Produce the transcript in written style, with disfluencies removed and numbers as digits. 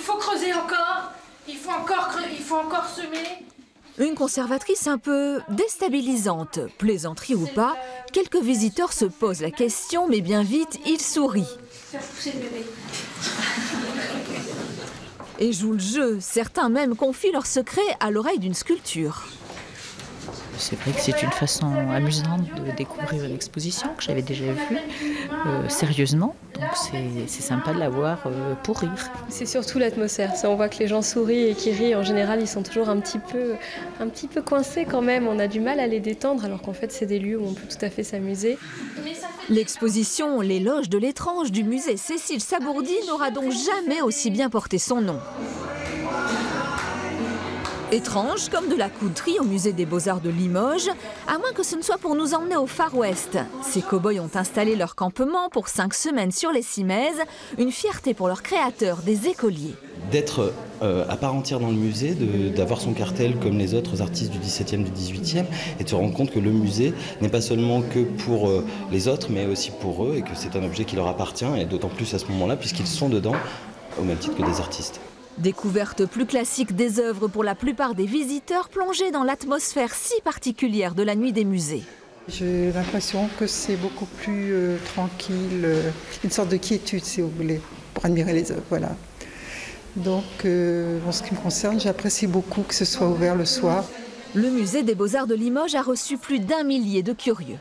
faut creuser encore, il faut encore semer. Une conservatrice un peu déstabilisante. Plaisanterie ou pas, quelques visiteurs se posent la question, mais bien vite, ils sourient. Faire pousser le bébé. Et jouent le jeu. Certains même confient leurs secrets à l'oreille d'une sculpture. C'est vrai que c'est une façon amusante de découvrir l'exposition que j'avais déjà vue sérieusement. Donc c'est sympa de la voir pour rire. C'est surtout l'atmosphère. On voit que les gens sourient et qui rient. En général, ils sont toujours un petit peu coincés quand même. On a du mal à les détendre alors qu'en fait, c'est des lieux où on peut tout à fait s'amuser. L'exposition L'éloge de l'étrange du musée Cécile Sabourdi n'aura donc jamais aussi bien porté son nom. Étrange comme de la couderie au musée des Beaux-Arts de Limoges, à moins que ce ne soit pour nous emmener au Far West. Ces cow-boys ont installé leur campement pour 5 semaines sur les Cimaises, une fierté pour leurs créateurs, des écoliers. D'être à part entière dans le musée, d'avoir son cartel comme les autres artistes du XVIIe, du XVIIIe, et de se rendre compte que le musée n'est pas seulement que pour les autres, mais aussi pour eux, et que c'est un objet qui leur appartient, et d'autant plus à ce moment-là, puisqu'ils sont dedans, au même titre que des artistes. Découverte plus classique des œuvres pour la plupart des visiteurs plongés dans l'atmosphère si particulière de la nuit des musées. J'ai l'impression que c'est beaucoup plus tranquille, une sorte de quiétude si vous voulez, pour admirer les œuvres. Voilà. Donc en ce qui me concerne, j'apprécie beaucoup que ce soit ouvert le soir. Le musée des Beaux-Arts de Limoges a reçu plus d'1 millier de curieux.